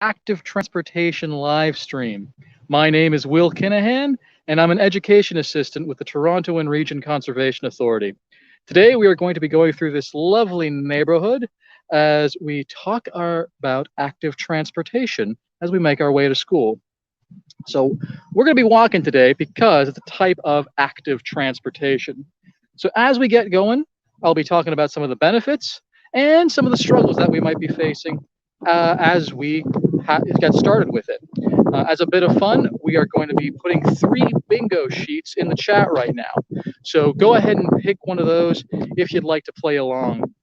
Active Transportation live stream. My name is Will Kinahan, and I'm an education assistant with the Toronto and Region Conservation Authority. Today, we are going to be going through this lovely neighborhood as we talk about active transportation as we make our way to school. So, we're going to be walking today because it's a type of active transportation. So, as we get going, I'll be talking about some of the benefits and some of the struggles that we might be facing as we get started with it. As a bit of fun, we are going to be putting 3 bingo sheets in the chat right now. So go ahead and pick one of those if you'd like to play along.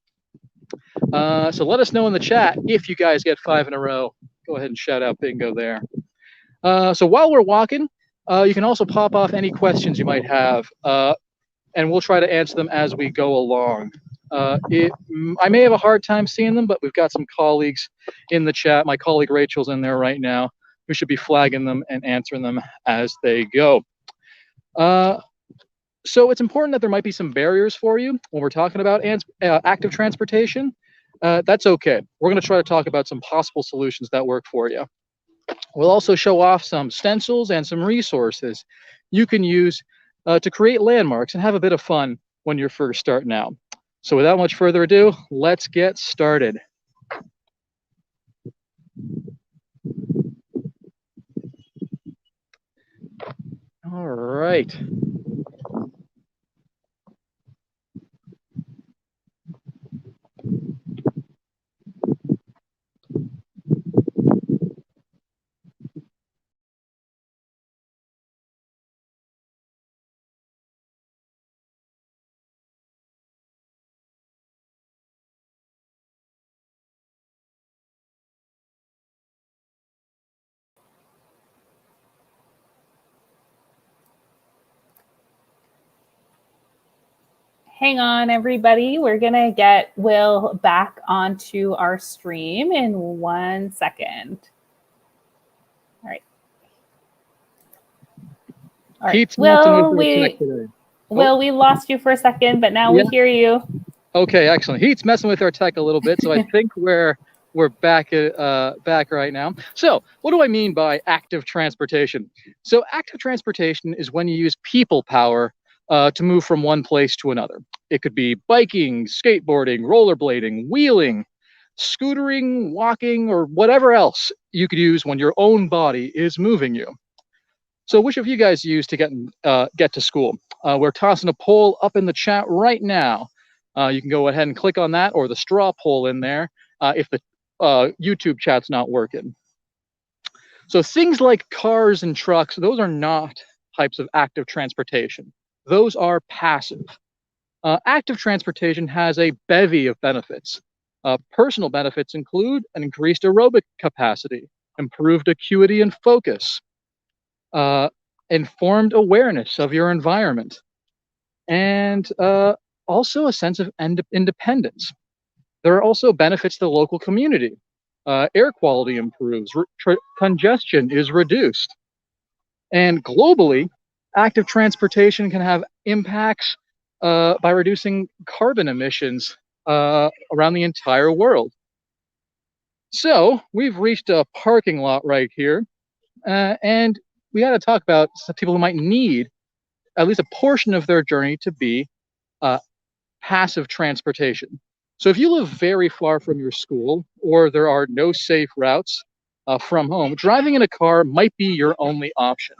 So let us know in the chat if you guys get 5 in a row. Go ahead and shout out bingo there. So while we're walking, you can also pop off any questions you might have, and we'll try to answer them as we go along. I may have a hard time seeing them, but we've got some colleagues in the chat. My colleague Rachel's in there right now, who should be flagging them and answering them as they go. So it's important that there might be some barriers for you when we're talking about active transportation. That's okay. We're going to try to talk about some possible solutions that work for you. We'll also show off some stencils and some resources you can use to create landmarks and have a bit of fun when you're first starting out. So without much further ado, let's get started. All right. Hang on, everybody. We're going to get Will back onto our stream in 1 second. All right. All right. Will, we lost you for a second, but now we hear you. Okay, excellent. Heat's messing with our tech a little bit, so I think we're back right now. So what do I mean by active transportation? So active transportation is when you use people power to move from one place to another. It could be biking, skateboarding, rollerblading, wheeling, scootering, walking, or whatever else you could use when your own body is moving you. So which of you guys use to get to school? We're tossing a poll up in the chat right now. You can go ahead and click on that or the straw poll in there if the YouTube chat's not working. So things like cars and trucks, those are not types of active transportation. Those are passive. Active transportation has a bevy of benefits. Personal benefits include an increased aerobic capacity, improved acuity and focus, informed awareness of your environment, and also a sense of independence. There are also benefits to the local community. Air quality improves, congestion is reduced. And globally, active transportation can have impacts by reducing carbon emissions around the entire world. So we've reached a parking lot right here, and we got to talk about some people who might need at least a portion of their journey to be passive transportation. So if you live very far from your school or there are no safe routes from home, driving in a car might be your only option.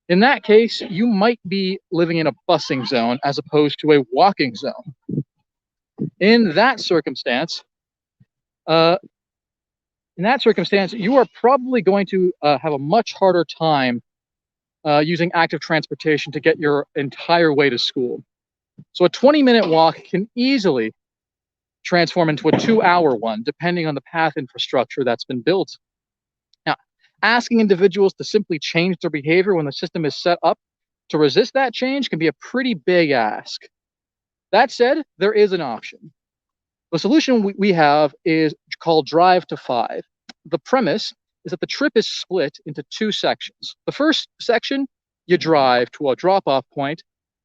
In that case, you might be living in a busing zone as opposed to a walking zone. In that circumstance, you are probably going to have a much harder time using active transportation to get your entire way to school. So a 20-minute walk can easily transform into a 2-hour one, depending on the path infrastructure that's been built. Now, asking individuals to simply change their behavior when the system is set up to resist that change can be a pretty big ask. That said, there is an option. The solution we have is called Drive to 5. The premise is that the trip is split into 2 sections. The first section, you drive to a drop-off point,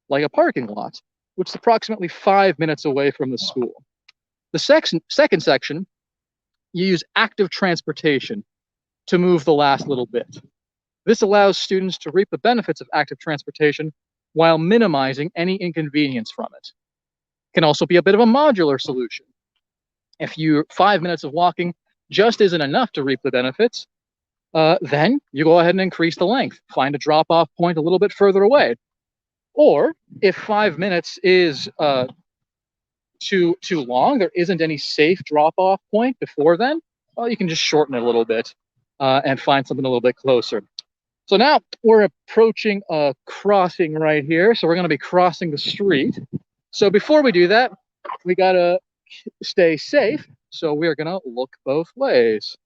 like a parking lot, which is approximately 5 minutes away from the school. The second section, you use active transportation to move the last little bit. This allows students to reap the benefits of active transportation while minimizing any inconvenience from it. It can also be a bit of a modular solution. If 5 minutes of walking just isn't enough to reap the benefits, then you go ahead and increase the length. Find a drop-off point a little bit further away. Or if 5 minutes is too long, there isn't any safe drop-off point before then, well, you can just shorten it a little bit and find something a little bit closer. So now we're approaching a crossing right here. So we're going to be crossing the street. So before we do that, we got to stay safe. So we're going to look both ways.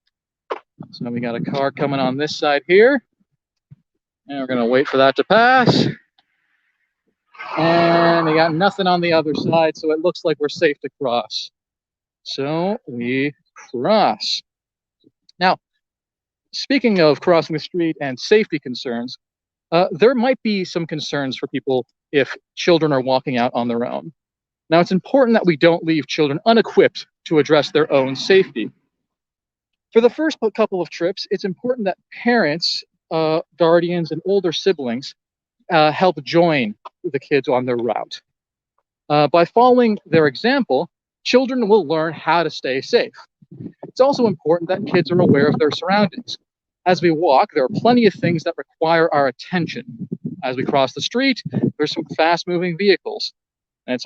So we got a car coming on this side here. And we're going to wait for that to pass. And we got nothing on the other side, so it looks like we're safe to cross. So we cross. Now, speaking of crossing the street and safety concerns, there might be some concerns for people if children are walking out on their own. Now, it's important that we don't leave children unequipped to address their own safety. For the first couple of trips, it's important that parents, guardians, and older siblings help join the kids on their route. By following their example, children will learn how to stay safe. It's also important that kids are aware of their surroundings. As we walk, there are plenty of things that require our attention. As we cross the street, there's some fast-moving vehicles. And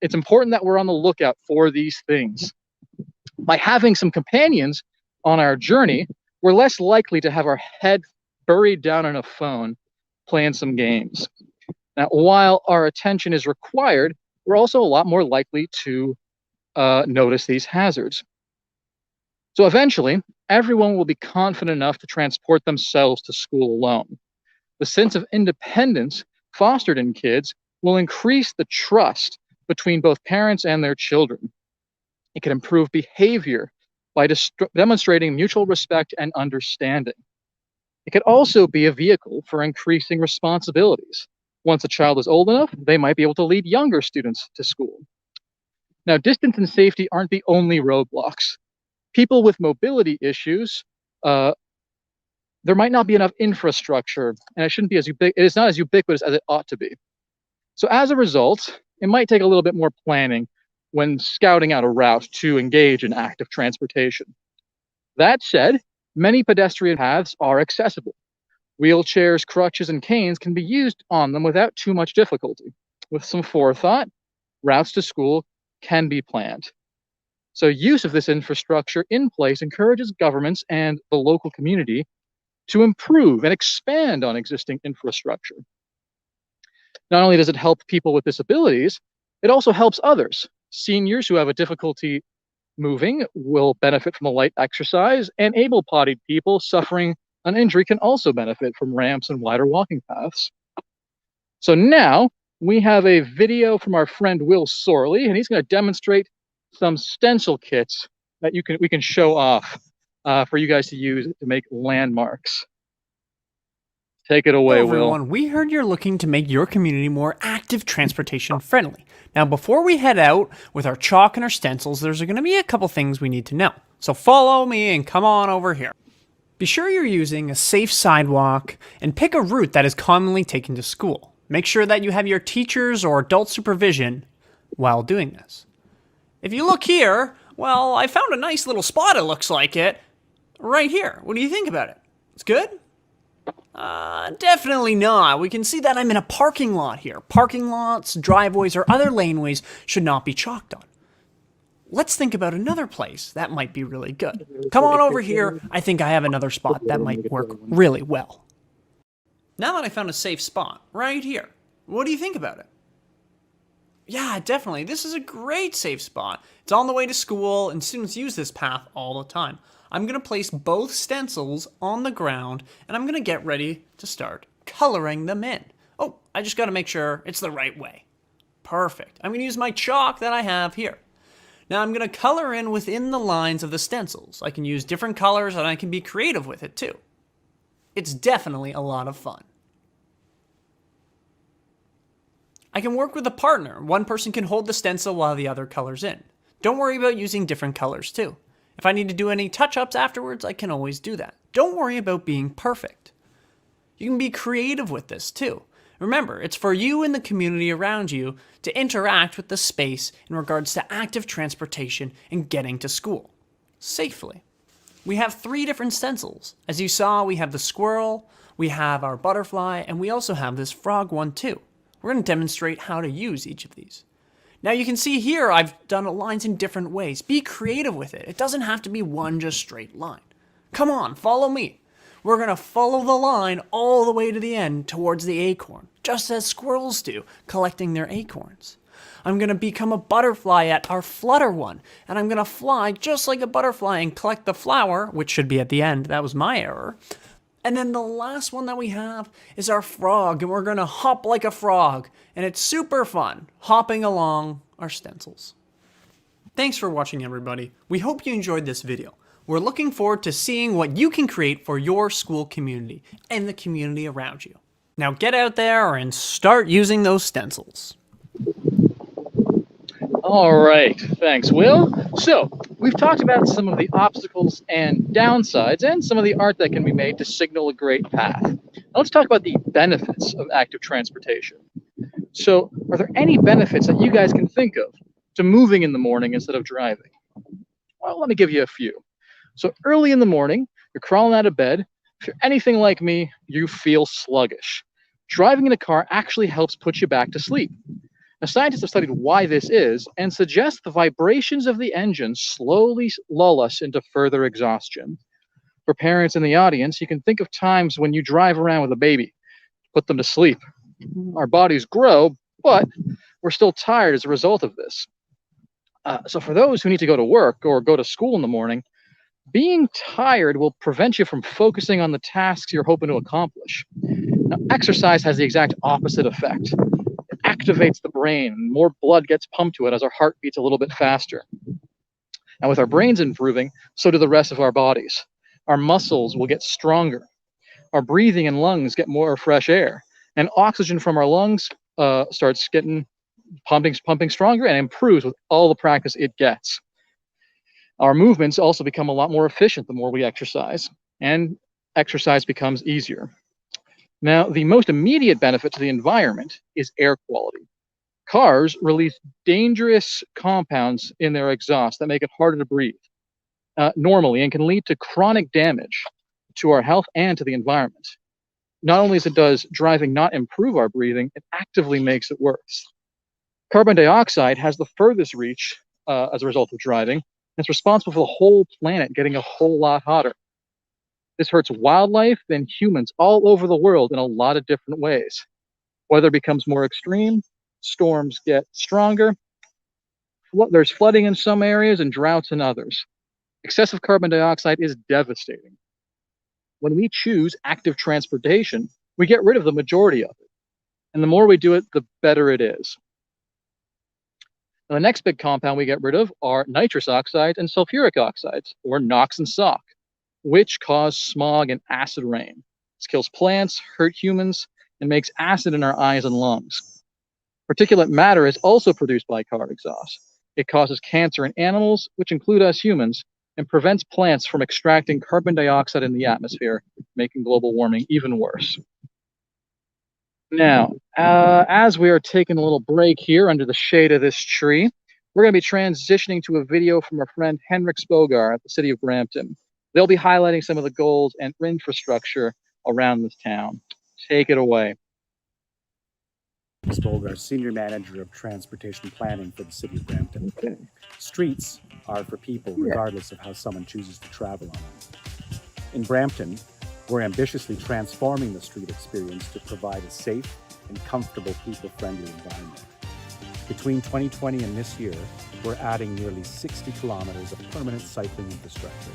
it's important that we're on the lookout for these things. By having some companions on our journey, we're less likely to have our head buried down in a phone playing some games. Now, while our attention is required, we're also a lot more likely to notice these hazards. So eventually, everyone will be confident enough to transport themselves to school alone. The sense of independence fostered in kids will increase the trust between both parents and their children. It can improve behavior by demonstrating mutual respect and understanding. It could also be a vehicle for increasing responsibilities. Once a child is old enough, they might be able to lead younger students to school. Now, distance and safety aren't the only roadblocks. People with mobility issues, there might not be enough infrastructure, and it is not as ubiquitous as it ought to be. So as a result, it might take a little bit more planning when scouting out a route to engage in active transportation. That said, many pedestrian paths are accessible. Wheelchairs, crutches, and canes can be used on them without too much difficulty. With some forethought, routes to school can be planned. So use of this infrastructure in place encourages governments and the local community to improve and expand on existing infrastructure. Not only does it help people with disabilities, it also helps others. Seniors who have a difficulty moving will benefit from a light exercise, and able-bodied people suffering an injury can also benefit from ramps and wider walking paths. So now we have a video from our friend Will Sorley, and he's going to demonstrate some stencil kits that we can show off for you guys to use to make landmarks. Take it away, Hello, everyone. Will. We heard you're looking to make your community more active transportation friendly. Now, before we head out with our chalk and our stencils, there's going to be a couple things we need to know. So follow me and come on over here. Be sure you're using a safe sidewalk and pick a route that is commonly taken to school. Make sure that you have your teachers or adult supervision while doing this. If you look here, well, I found a nice little spot, it looks like it, right here. What do you think about it? It's good? Definitely not. We can see that I'm in a parking lot here. Parking lots, driveways, or other laneways should not be chalked on. Let's think about another place that might be really good. Come on over here. I think I have another spot that might work really well. Now that I found a safe spot, right here, what do you think about it? Yeah, definitely. This is a great safe spot. It's on the way to school, and students use this path all the time. I'm going to place both stencils on the ground, and I'm going to get ready to start coloring them in. Oh, I just got to make sure it's the right way. Perfect. I'm going to use my chalk that I have here. Now I'm going to color in within the lines of the stencils. I can use different colors, and I can be creative with it too. It's definitely a lot of fun. I can work with a partner. One person can hold the stencil while the other colors in. Don't worry about using different colors too. If I need to do any touch-ups afterwards, I can always do that. Don't worry about being perfect. You can be creative with this too. Remember, it's for you and the community around you to interact with the space in regards to active transportation and getting to school safely. We have 3 different stencils. As you saw, we have the squirrel, we have our butterfly, and we also have this frog one too. We're going to demonstrate how to use each of these. Now you can see here I've done lines in different ways. Be creative with it. It doesn't have to be one just straight line. Come on, follow me. We're going to follow the line all the way to the end towards the acorn, just as squirrels do, collecting their acorns. I'm going to become a butterfly at our flutter one, and I'm going to fly just like a butterfly and collect the flower, which should be at the end. That was my error. And then the last one that we have is our frog, and we're going to hop like a frog, and it's super fun, hopping along our stencils. Thanks for watching, everybody. We hope you enjoyed this video. We're looking forward to seeing what you can create for your school community and the community around you. Now get out there and start using those stencils. All right, thanks, Will. So we've talked about some of the obstacles and downsides and some of the art that can be made to signal a great path. Now let's talk about the benefits of active transportation. So are there any benefits that you guys can think of to moving in the morning instead of driving? Well, let me give you a few. So early in the morning, you're crawling out of bed. If you're anything like me, you feel sluggish. Driving in a car actually helps put you back to sleep. Now, scientists have studied why this is and suggest the vibrations of the engine slowly lull us into further exhaustion. For parents in the audience, you can think of times when you drive around with a baby, put them to sleep. Our bodies grow, but we're still tired as a result of this. So for those who need to go to work or go to school in the morning, being tired will prevent you from focusing on the tasks you're hoping to accomplish. Now, exercise has the exact opposite effect. It activates the brain, and more blood gets pumped to it as our heart beats a little bit faster. Now, with our brains improving, so do the rest of our bodies. Our muscles will get stronger. Our breathing and lungs get more fresh air, and oxygen from our lungs starts getting pumping stronger and improves with all the practice it gets. Our movements also become a lot more efficient the more we exercise, and exercise becomes easier. Now, the most immediate benefit to the environment is air quality. Cars release dangerous compounds in their exhaust that make it harder to breathe normally and can lead to chronic damage to our health and to the environment. Not only does driving not improve our breathing, it actively makes it worse. Carbon dioxide has the furthest reach as a result of driving. It's responsible for the whole planet getting a whole lot hotter. This hurts wildlife and humans all over the world in a lot of different ways. Weather becomes more extreme, storms get stronger, there's flooding in some areas and droughts in others. Excessive carbon dioxide is devastating. When we choose active transportation, we get rid of the majority of it. And the more we do it, the better it is. Now, the next big compound we get rid of are nitrous oxides and sulfuric oxides, or NOx and SOx, which cause smog and acid rain. This kills plants, hurt humans, and makes acid in our eyes and lungs. Particulate matter is also produced by car exhaust. It causes cancer in animals, which include us humans, and prevents plants from extracting carbon dioxide in the atmosphere, making global warming even worse. Now, as we are taking a little break here under the shade of this tree, we're going to be transitioning to a video from our friend Henrik Spogar at the City of Brampton. They'll be highlighting some of the goals and infrastructure around this town. Take it away. Spogar, Senior Manager of Transportation Planning for the City of Brampton. Okay. Streets are for people regardless of how someone chooses to travel on them. In Brampton, we're ambitiously transforming the street experience to provide a safe and comfortable, people-friendly environment. Between 2020 and this year, we're adding nearly 60 kilometers of permanent cycling infrastructure.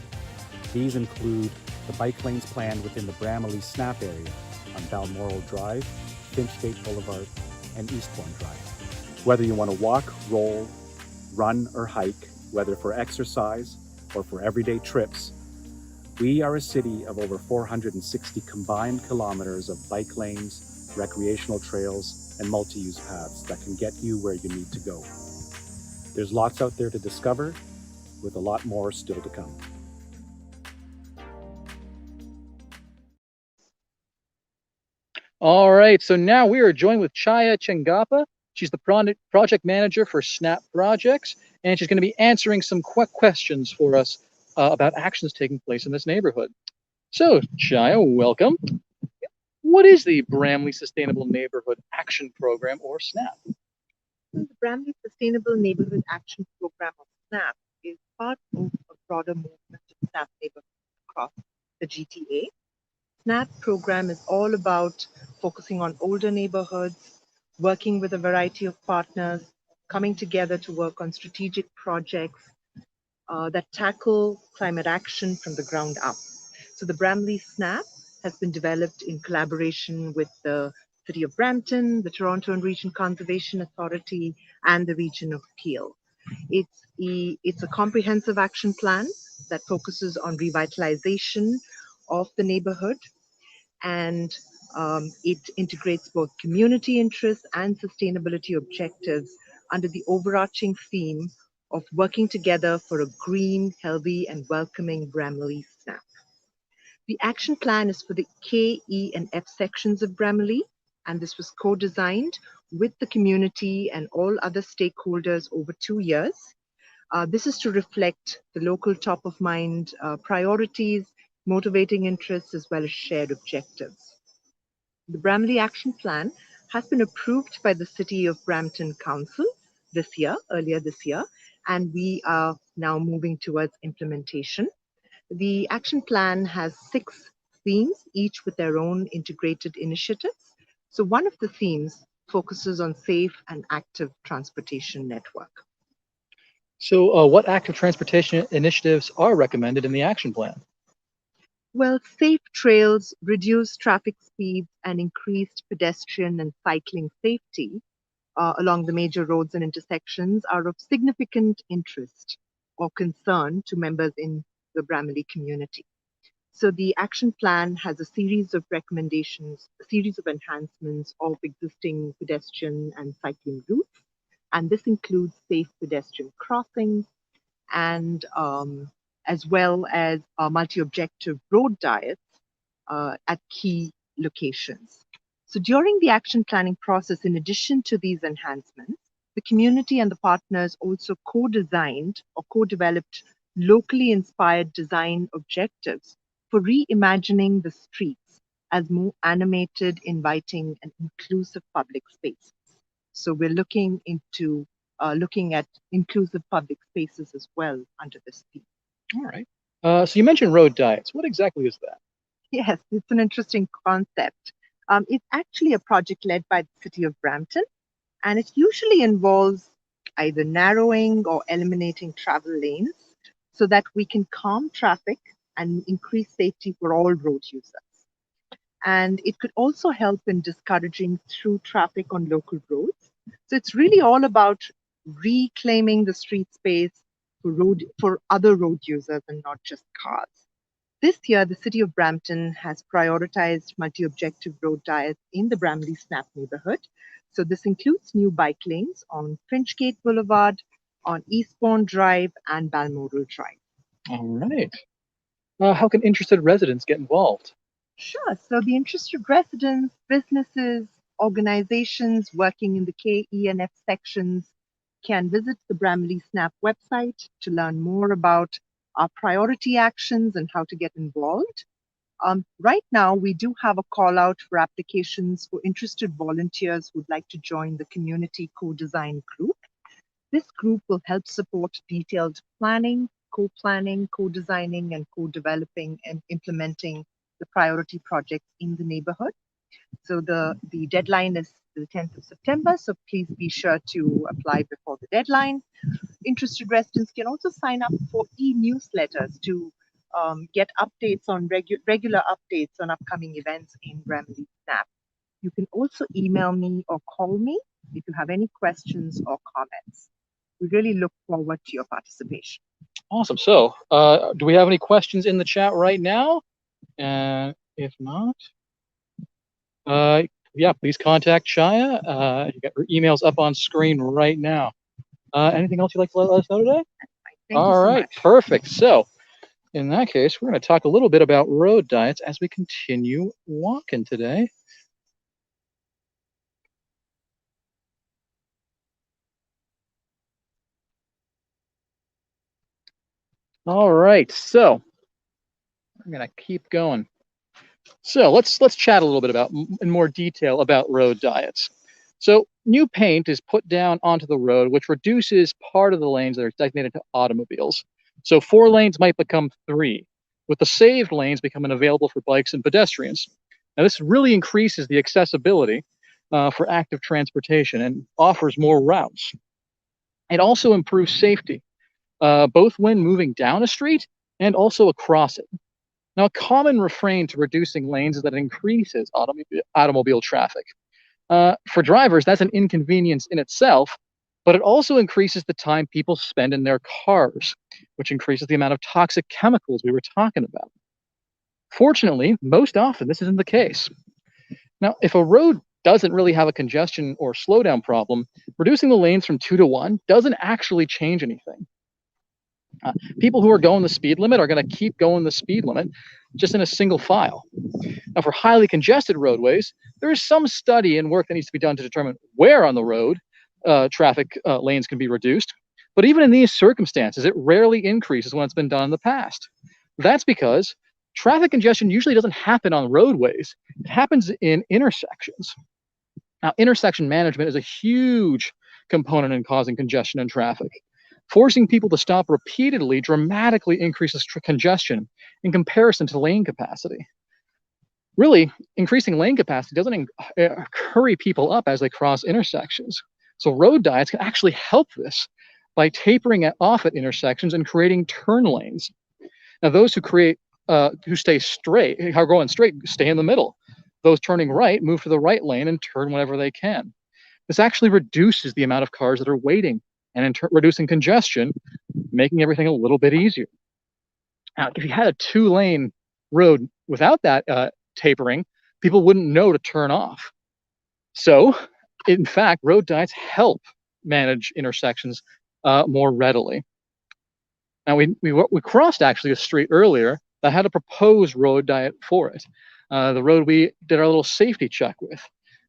These include the bike lanes planned within the Bramalea SNAP area on Balmoral Drive, Finchgate Boulevard, and Eastbourne Drive. Whether you want to walk, roll, run, or hike, whether for exercise or for everyday trips, we are a city of over 460 combined kilometers of bike lanes, recreational trails, and multi-use paths that can get you where you need to go. There's lots out there to discover, with a lot more still to come. All right, so now we are joined with Chaya Chengapa. She's the project manager for SNAP projects, and she's going to be answering some questions for us about actions taking place in this neighborhood. So, Chaya, welcome. What is the Bramalea Sustainable Neighborhood Action Program, or SNAP? The Bramalea Sustainable Neighborhood Action Program, or SNAP, is part of a broader movement of SNAP neighborhoods across the GTA. SNAP program is all about focusing on older neighborhoods, working with a variety of partners, coming together to work on strategic projects that tackle climate action from the ground up. So the Bramalea SNAP has been developed in collaboration with the City of Brampton, the Toronto and Region Conservation Authority, and the Region of Peel. It's a comprehensive action plan that focuses on revitalization of the neighborhood, and it integrates both community interests and sustainability objectives under the overarching theme of working together for a green, healthy, and welcoming Bramalea SNAP. The action plan is for the K, E, and F sections of Bramalea, and this was co-designed with the community and all other stakeholders over 2 years. This is to reflect the local top-of-mind priorities, motivating interests, as well as shared objectives. The Bramalea Action Plan has been approved by the City of Brampton Council earlier this year, and we are now moving towards implementation. The action plan has 6 themes, each with their own integrated initiatives. So one of the themes focuses on safe and active transportation network. So what active transportation initiatives are recommended in the action plan? Well, safe trails, reduced traffic speeds, and increased pedestrian and cycling safety along the major roads and intersections are of significant interest or concern to members in the Bramalea community. So the action plan has a series of recommendations, a series of enhancements of existing pedestrian and cycling routes. And this includes safe pedestrian crossings and as well as multi-objective road diets at key locations. So during the action planning process, in addition to these enhancements, the community and the partners also co-designed or co-developed locally inspired design objectives for reimagining the streets as more animated, inviting, and inclusive public spaces. So we're looking at inclusive public spaces as well under this theme. All right. So you mentioned road diets. What exactly is that? Yes, it's an interesting concept. It's actually a project led by the City of Brampton, and it usually involves either narrowing or eliminating travel lanes so that we can calm traffic and increase safety for all road users. And it could also help in discouraging through traffic on local roads. So it's really all about reclaiming the street space for other road users and not just cars. This year, the City of Brampton has prioritized multi-objective road diets in the Bramalea SNAP neighborhood. So this includes new bike lanes on Finchgate Boulevard, on Eastbourne Drive, and Balmoral Drive. All right. How can interested residents get involved? Sure. So the interested residents, businesses, organizations working in the K, E, and F sections can visit the Bramalea SNAP website to learn more about our priority actions and how to get involved. Right now, we do have a call out for applications for interested volunteers who'd like to join the community co-design group. This group will help support detailed planning, co-designing, and co-developing and implementing the priority projects in the neighborhood. So the deadline is the 10th of September, so please be sure to apply before the deadline. Interested residents can also sign up for e-newsletters to get updates on regular updates on upcoming events in Bramalea SNAP. You can also email me or call me if you have any questions or comments. We really look forward to your participation. Awesome. So, do we have any questions in the chat right now? If not, yeah, please contact Chaya. You got her emails up on screen right now. Anything else you'd like to let us know today? Thank you All so right, much. perfect. So in that case, we're going to talk a little bit about road diets as we continue walking today. All right, so I'm going to keep going. So let's chat a little bit about in more detail about road diets. So new paint is put down onto the road, which reduces part of the lanes that are designated to automobiles. So 4 lanes might become 3, with the saved lanes becoming available for bikes and pedestrians. Now this really increases the accessibility for active transportation and offers more routes. It also improves safety, both when moving down a street and also across it. Now, a common refrain to reducing lanes is that it increases automobile traffic. For drivers, that's an inconvenience in itself, but it also increases the time people spend in their cars, which increases the amount of toxic chemicals we were talking about. Fortunately, most often this isn't the case. Now, if a road doesn't really have a congestion or slowdown problem, reducing the lanes from 2 to 1 doesn't actually change anything. People who are going the speed limit are going to keep going the speed limit just in a single file. Now, for highly congested roadways, there is some study and work that needs to be done to determine where on the road traffic lanes can be reduced. But even in these circumstances, it rarely increases when it's been done in the past. That's because traffic congestion usually doesn't happen on roadways. It happens in intersections. Now, intersection management is a huge component in causing congestion and traffic. Forcing people to stop repeatedly dramatically increases congestion in comparison to lane capacity. Really, increasing lane capacity doesn't hurry people up as they cross intersections. So road diets can actually help this by tapering off at intersections and creating turn lanes. Now, those who stay straight, are going straight, stay in the middle. Those turning right move to the right lane and turn whenever they can. This actually reduces the amount of cars that are waiting and reducing congestion, making everything a little bit easier. Now, if you had a 2-lane road without that tapering, people wouldn't know to turn off. So, in fact, road diets help manage intersections more readily. Now, we crossed actually a street earlier that had a proposed road diet for it. The road we did our little safety check with.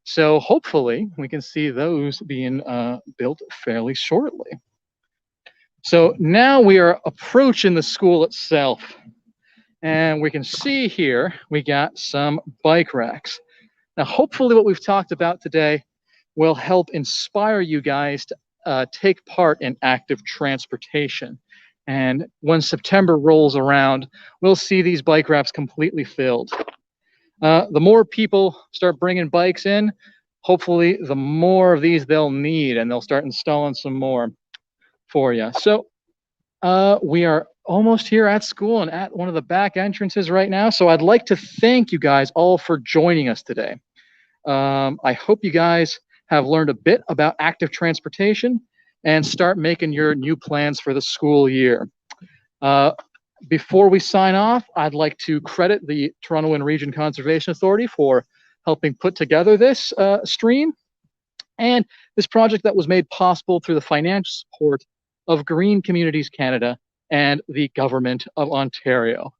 So hopefully we can see those being built fairly shortly. So now we are approaching the school itself. And we can see here, we got some bike racks. Now, hopefully what we've talked about today will help inspire you guys to take part in active transportation. And when September rolls around, we'll see these bike racks completely filled. The more people start bringing bikes in, hopefully the more of these they'll need, and they'll start installing some more for you. So we are almost here at school and at one of the back entrances right now. So I'd like to thank you guys all for joining us today. I hope you guys have learned a bit about active transportation and start making your new plans for the school year. Before we sign off, I'd like to credit the Toronto and Region Conservation Authority for helping put together this stream and this project that was made possible through the financial support of Green Communities Canada and the Government of Ontario.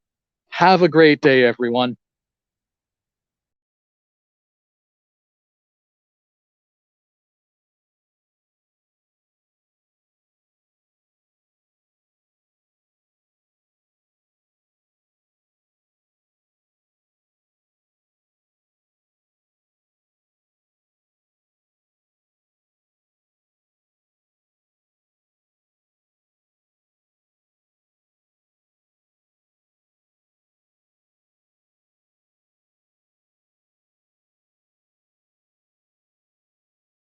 Have a great day, everyone.